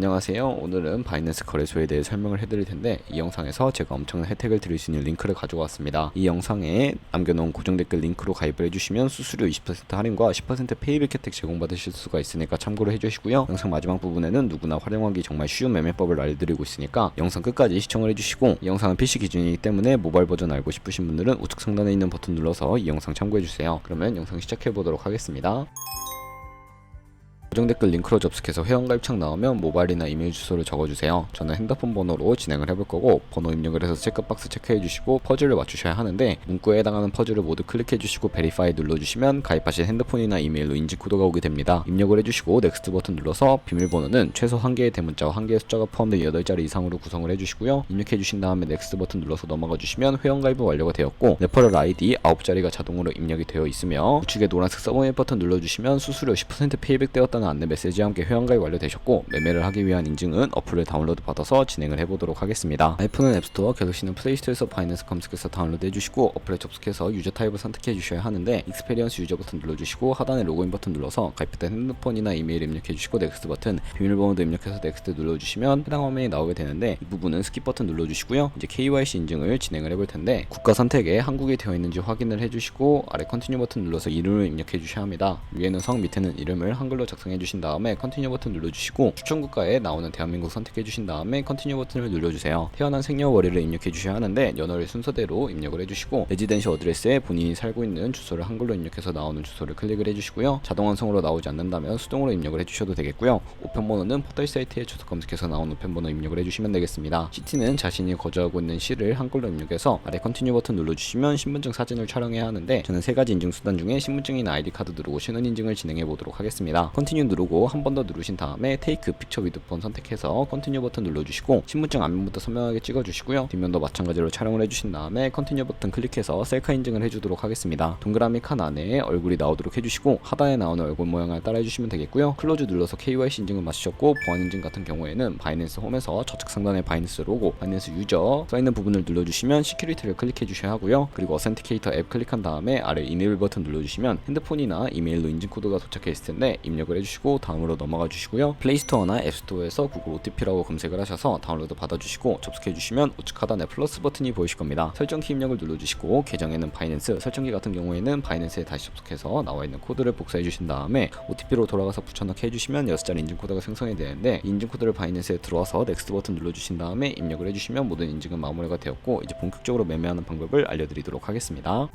안녕하세요. 오늘은 바이낸스 거래소에 대해 설명을 해드릴 텐데 이 영상에서 제가 엄청난 혜택을 드릴 수 있는 링크를 가지고 왔습니다. 이 영상에 남겨놓은 고정 댓글 링크로 가입을 해주시면 수수료 20% 할인과 10% 페이백 혜택 제공받으실 수가 있으니까 참고를 해주시고요. 영상 마지막 부분에는 누구나 활용하기 정말 쉬운 매매법을 알려드리고 있으니까 영상 끝까지 시청을 해주시고, 이 영상은 PC 기준이기 때문에 모바일 버전 알고 싶으신 분들은 우측 상단에 있는 버튼 눌러서 이 영상 참고해주세요. 그러면 영상 시작해보도록 하겠습니다. 고정 댓글 링크로 접속해서 회원가입창 나오면 모바일이나 이메일 주소를 적어주세요. 저는 핸드폰 번호로 진행을 해볼 거고, 번호 입력을 해서 체크박스 체크해주시고 퍼즐을 맞추셔야 하는데, 문구에 해당하는 퍼즐을 모두 클릭해주시고 베리파이 눌러주시면 가입하신 핸드폰이나 이메일로 인증 코드가 오게 됩니다. 입력을 해주시고 넥스트 버튼 눌러서 비밀번호는 최소 1개의 대문자와 1개의 숫자가 포함된 8자리 이상으로 구성을 해주시고요. 입력해주신 다음에 넥스트 버튼 눌러서 넘어가주시면 회원가입은 완료가 되었고, 레퍼럴 아이디 9자리가 자동으로 입력이 되어 있으며, 우측에 노란색 서브밋 버튼 눌러주시면 수수료 10% 페이백 되었다는 안내 메시지와 함께 회원가입 완료되셨고, 매매를 하기 위한 인증은 어플을 다운로드 받아서 진행을 해보도록 하겠습니다. 아이폰은 앱스토어, 갤럭시는 플레이스토어에서 바이낸스 검색해서 다운로드 해주시고, 어플에 접속해서 유저 타입을 선택해 주셔야 하는데, 익스페리언스 유저 버튼 눌러주시고 하단에 로그인 버튼 눌러서 가입했던 핸드폰이나 이메일 입력해 주시고 넥스트 버튼, 비밀번호도 입력해서 넥스트 눌러주시면 해당 화면이 나오게 되는데, 이 부분은 스킵 버튼 눌러주시고요. 이제 KYC 인증을 진행을 해볼 텐데, 국가 선택에 한국이 되어 있는지 확인을 해주시고 아래 컨티뉴 버튼 눌러서 이름을 입력해 주셔야 합니다. 위에는 성, 밑에는 이름을 한글로 작성해 주신 다음에 컨티뉴 버튼 눌러주시고, 추천 국가에 나오는 대한민국 선택해 주신 다음에 컨티뉴 버튼을 눌러주세요. 태어난 생년월일을 입력해 주셔야 하는데, 연월일 순서대로 입력을 해주시고, 레지던시 어드레스에 본인이 살고 있는 주소를 한글로 입력해서 나오는 주소를 클릭을 해주시고요. 자동 완성으로 나오지 않는다면 수동으로 입력을 해주셔도 되겠고요. 우편번호는 포털 사이트에 주소 검색해서 나온 우편번호 입력을 해주시면 되겠습니다. 시티는 자신이 거주하고 있는 시를 한글로 입력해서 아래 컨티뉴 버튼 눌러주시면 신분증 사진을 촬영해야 하는데, 저는 3가지 인증 수단 중에 신분증이나 아이디 카드 누르고 신원 인증을 진행해 보도록 하겠습니다. 컨티뉴 누르고 한 번 더 누르신 다음에 테이크 픽처 위드 폰 선택해서 컨티뉴 버튼 눌러주시고, 신분증 앞면부터 선명하게 찍어주시고요. 뒷면도 마찬가지로 촬영을 해주신 다음에 컨티뉴 버튼 클릭해서 셀카 인증을 해주도록 하겠습니다. 동그라미 칸 안에 얼굴이 나오도록 해주시고, 하단에 나오는 얼굴 모양을 따라 해주시면 되겠고요. 클로즈 눌러서 KYC 인증을 마치셨고, 보안 인증 같은 경우에는 바이낸스 홈에서 좌측 상단에 바이낸스 로고, 바이낸스 유저 써있는 부분을 눌러주시면 시큐리티를 클릭해 주셔야 하고요. 그리고 어센티케이터 앱 클릭한 다음에 아래 이메일 버튼 눌러주시면 핸드폰이나 이메일로 인증 코드가 도착해 있을 텐데 입력을 해주시고 다음으로 넘어가 주시고요. 플레이스토어나 앱스토어에서 구글 OTP라고 검색을 하셔서 다운로드 받아주시고 접속해 주시면 우측 하단에 플러스 버튼이 보이실 겁니다. 설정키 입력을 눌러주시고, 계정에는 바이낸스, 설정키 같은 경우에는 바이낸스에 다시 접속해서 나와 있는 코드를 복사해 주신 다음에 OTP로 돌아가서 붙여넣기 해주시면 6자리 인증 코드가 생성이 되는데, 인증 코드를 바이낸스에 들어와서 넥스트 버튼 눌러주신 다음에 입력을 해주시면 모든 인증은 마무리가 되었고, 이제 본격적으로 매매하는 방법을 알려드리도록 하겠습니다.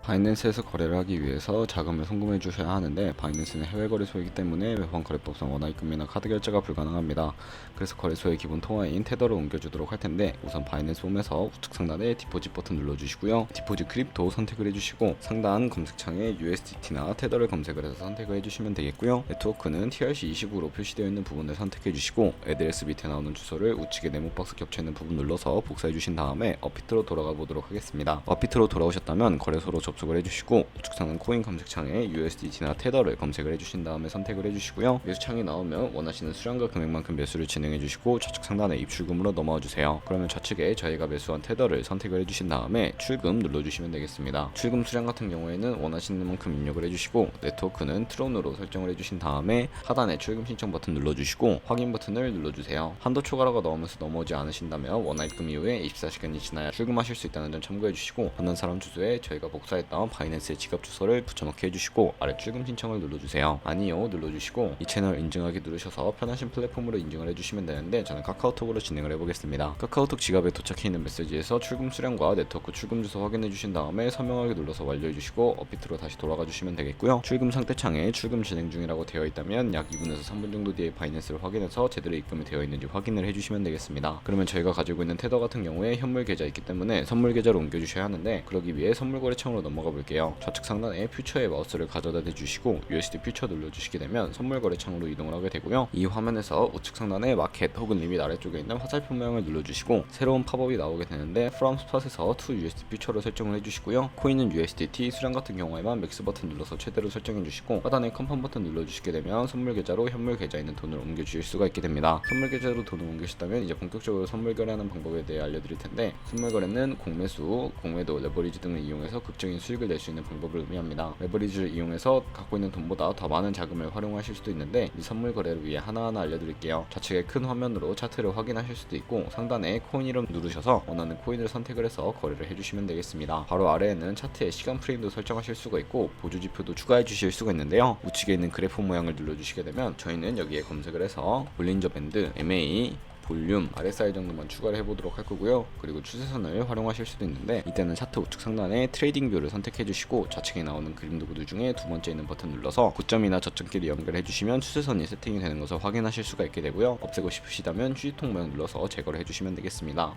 바이낸스에서 거래를 하기 위해서 자금을 송금해 주셔야 하는데, 바이낸스는 해외 거래소이기 때문에 외환 거래법상 원화입금이나 카드 결제가 불가능합니다. 그래서 거래소의 기본 통화인 테더를 옮겨주도록 할 텐데, 우선 바이낸스 홈에서 우측 상단에 디포짓 버튼 눌러주시고요. 디포짓 크립토 선택을 해주시고, 상단 검색창에 USDT나 테더를 검색을 해서 선택을 해주시면 되겠고요. 네트워크는 TRC20으로 표시되어 있는 부분을 선택해 주시고, 애드레스 밑에 나오는 주소를 우측에 네모박스 겹쳐 있는 부분 눌러서 복사해 주신 다음에 업비트로 돌아가 보도록 하겠습니다. 업비트로 돌아오셨다면 거래소로 접속을 해주시고, 우측 상단 코인 검색창에 USDT나 테더를 검색을 해주신 다음에 선택을 해주시고요. 매수창이 나오면 원하시는 수량과 금액만큼 매수를 진행해주시고, 좌측 상단에 입출금으로 넘어와 주세요. 그러면 좌측에 저희가 매수한 테더를 선택을 해주신 다음에 출금 눌러주시면 되겠습니다. 출금 수량 같은 경우에는 원하시는 만큼 입력을 해주시고, 네트워크는 트론으로 설정을 해주신 다음에 하단에 출금 신청 버튼 눌러주시고 확인 버튼을 눌러주세요. 한도 초과라고 나오면서 넘어오지 않으신다면 원화입금 이후에 24시간이 지나야 출금하실 수 있다는 점 참고해주시고, 받는 사람 주소에 저희가 복사했던 바이낸스의 지갑 주소를 붙여넣기 해주시고 아래 출금 신청을 눌러주세요. 아니요 눌러주시고, 이 채널 인증하기 누르셔서 편하신 플랫폼으로 인증을 해주시면 되는데, 저는 카카오톡으로 진행을 해보겠습니다. 카카오톡 지갑에 도착해 있는 메시지에서 출금 수량과 네트워크 출금 주소 확인해 주신 다음에 서명하기 눌러서 완료해주시고 업비트로 다시 돌아가 주시면 되겠고요. 출금 상태창에 출금 진행 중이라고 되어 있다면 약 2분에서 3분 정도 뒤에 바이낸스를 확인해서 제대로 입금이 되어 있는지 확인을 해주시면 되겠습니다. 그러면 저희가 가지고 있는 테더 같은 경우에 현물 계좌 있기 때문에 선물 계좌로 옮겨주셔야 하는데, 그러기 위해 선물 거래창으로 넘어가 볼게요. 좌측 상단에 퓨처의 마우스를 가져다 대주시고 USD 퓨처 눌러주시게 되면 선물 거래창으로 이동을 하게 되고요. 이 화면에서 우측 상단에 마켓 혹은 리밋 아래쪽에 있는 화살표 모양을 눌러주시고 새로운 팝업이 나오게 되는데, From Spot에서 to USD 퓨처를 설정을 해주시고요. 코인은 USDT, 수량 같은 경우에만 맥스 버튼 눌러서 최대로 설정해주시고, 하단에 컨펌 버튼 눌러주시게 되면 선물 계좌로 현물 계좌에 있는 돈을 옮겨주실 수가 있게 됩니다. 선물 계좌로 돈을 옮기셨다면 이제 본격적으로 선물 거래하는 방법에 대해 알려드릴 텐데, 선물 거래는 공매수, 공매도, 레버리지 등을 이용해서 극적인 수익을 낼 수 있는 방법을 의미합니다. 레버리지를 이용해서 갖고 있는 돈보다 더 많은 자금을 활용하실 수도 있는데 이 선물 거래를 위해 하나하나 알려드릴게요. 좌측에 큰 화면으로 차트를 확인하실 수도 있고 상단에 코인 이름 누르셔서 원하는 코인을 선택을 해서 거래를 해주시면 되겠습니다. 바로 아래에는 차트의 시간 프레임도 설정하실 수가 있고 보조지표도 추가해 주실 수가 있는데요. 우측에 있는 그래프 모양을 눌러주시게 되면 저희는 여기에 검색을 해서 볼린저 밴드, MA, 볼륨, RSI 정도만 추가를 해보도록 할 거고요. 그리고 추세선을 활용하실 수도 있는데 이때는 차트 우측 상단에 트레이딩 뷰를 선택해 주시고 좌측에 나오는 그림도 구두 중에 두 번째 있는 버튼 눌러서 고점이나 저점끼리 연결해 주시면 추세선이 세팅이 되는 것을 확인하실 수가 있게 되고요. 없애고 싶으시다면 휴지통 모양 눌러서 제거를 해주시면 되겠습니다.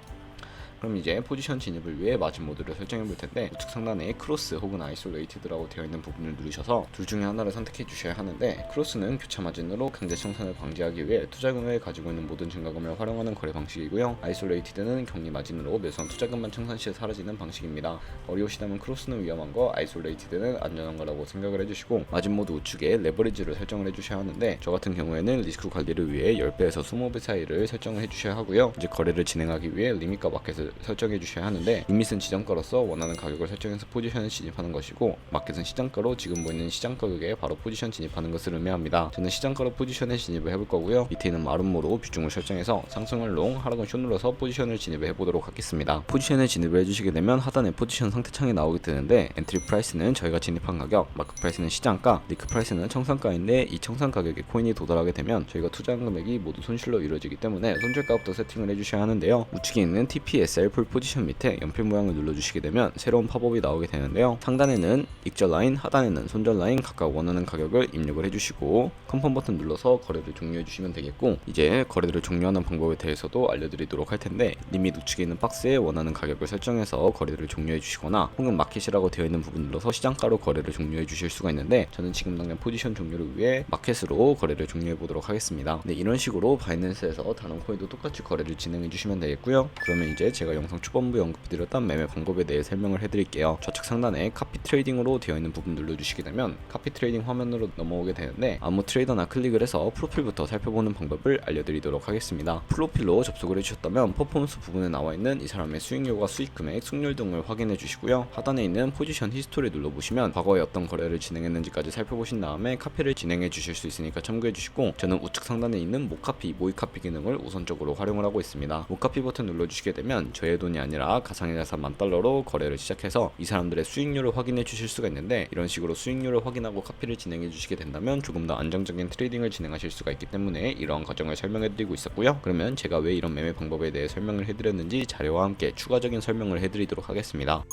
그럼 이제 포지션 진입을 위해 마진 모드를 설정해 볼 텐데 우측 상단에 크로스 혹은 아이솔레이티드라고 되어 있는 부분을 누르셔서 둘 중에 하나를 선택해 주셔야 하는데 크로스는 교차 마진으로 강제 청산을 방지하기 위해 투자금을 가지고 있는 모든 증가금을 활용하는 거래 방식이고요. 아이솔레이티드는 격리 마진으로 매수한 투자금만 청산 시에 사라지는 방식입니다. 어려우시다면 크로스는 위험한 거, 아이솔레이티드는 안전한 거라고 생각을 해주시고 마진 모드 우측에 레버리지를 설정을 해주셔야 하는데 저 같은 경우에는 리스크 관리를 위해 10배에서 20배 사이를 설정을 해주셔야 하고요. 이제 거래를 진행하기 위해 리밋과 마켓을 설정해 주셔야 하는데 리밋은 지정가로서 원하는 가격을 설정해서 포지션을 진입하는 것이고 마켓은 시장가로 지금 보이는 시장 가격에 바로 포지션 진입하는 것을 의미합니다. 저는 시장가로 포지션에 진입을 해볼 거고요. 밑에 있는 마름모로 비중을 설정해서 상승을 롱, 하락은 숏 눌러서 포지션을 진입을 해보도록 하겠습니다. 포지션에 진입을 해주시게 되면 하단에 포지션 상태창이 나오게 되는데 엔트리 프라이스는 저희가 진입한 가격, 마크 프라이스는 시장가, 리크 프라이스는 청산가인데 이 청산 가격에 코인이 도달하게 되면 저희가 투자한 금액이 모두 손실로 이루어지기 때문에 손절가부터 세팅을 해주셔야 하는데요. 우측에 있는 TPS 풀 포지션 밑에 연필 모양을 눌러주시게 되면 새로운 팝업이 나오게 되는데요. 상단에는 익절 라인, 하단에는 손절 라인 각각 원하는 가격을 입력을 해주시고 컨펌 버튼 눌러서 거래를 종료해 주시면 되겠고 이제 거래를 종료하는 방법에 대해서도 알려드리도록 할 텐데 리밋 우측에 있는 박스에 원하는 가격을 설정해서 거래를 종료해 주시거나 혹은 마켓이라고 되어 있는 부분 눌러서 시장가로 거래를 종료해 주실 수가 있는데 저는 지금 당장 포지션 종료를 위해 마켓으로 거래를 종료해 보도록 하겠습니다. 네, 이런 식으로 바이낸스에서 다른 코인도 똑같이 거래를 진행해 주시면 되겠고요. 그러면 이제 제가 영상 초반부에 언급드렸던 매매 방법에 대해 설명을 해드릴게요. 좌측 상단에 카피 트레이딩으로 되어 있는 부분 눌러주시게 되면 카피 트레이딩 화면으로 넘어오게 되는데 아무 트레이더나 클릭을 해서 프로필부터 살펴보는 방법을 알려드리도록 하겠습니다. 프로필로 접속을 해주셨다면 퍼포먼스 부분에 나와 있는 이 사람의 수익률과 수익금액, 승률 등을 확인해 주시고요. 하단에 있는 포지션 히스토리 눌러보시면 과거에 어떤 거래를 진행했는지까지 살펴보신 다음에 카피를 진행해 주실 수 있으니까 참고해 주시고 저는 우측 상단에 있는 모카피, 모의카피 기능을 우선적으로 활용을 하고 있습니다. 모카피 버튼 눌러주시게 되면 저의 돈이 아니라 가상의 자산 $10,000로 거래를 시작해서 이 사람들의 수익률을 확인해 주실 수가 있는데 이런 식으로 수익률을 확인하고 카피를 진행해 주시게 된다면 조금 더 안정적인 트레이딩을 진행하실 수가 있기 때문에 이러한 과정을 설명해 드리고 있었고요. 그러면 제가 왜 이런 매매 방법에 대해 설명을 해드렸는지 자료와 함께 추가적인 설명을 해드리도록 하겠습니다.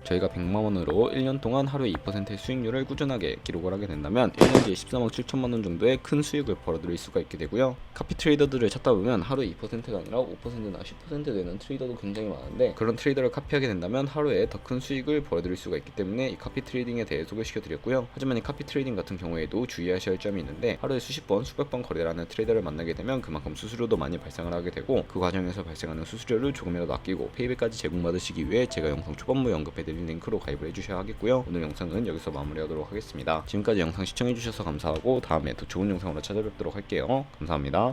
저희가 100만원으로 1년 동안 하루에 2%의 수익률을 꾸준하게 기록을 하게 된다면 1년 뒤에 14만 7천만원 정도의 큰 수익을 벌어들일 수가 있게 되고요. 카피 트레이더들을 찾다 보면 하루에 2%가 아니라 5%나 10% 되는 트레이더도 굉장히 많은데 그런 트레이더를 카피하게 된다면 하루에 더 큰 수익을 벌어들일 수가 있기 때문에 이 카피 트레이딩에 대해 소개시켜 드렸고요. 하지만 이 카피 트레이딩 같은 경우에도 주의하셔야 할 점이 있는데 하루에 수십 번, 수백 번 거래를 하는 트레이더를 만나게 되면 그만큼 수수료도 많이 발생을 하게 되고 그 과정에서 발생하는 수수료를 조금이라도 아끼고 페이백까지 제공받으시기 위해 제가 영상 초반부에 언급해드린 링크로 가입을 해주셔야 하겠고요. 오늘 영상은 여기서 마무리하도록 하겠습니다. 지금까지 영상 시청해주셔서 감사하고 다음에 더 좋은 영상으로 찾아뵙도록 할게요. 감사합니다.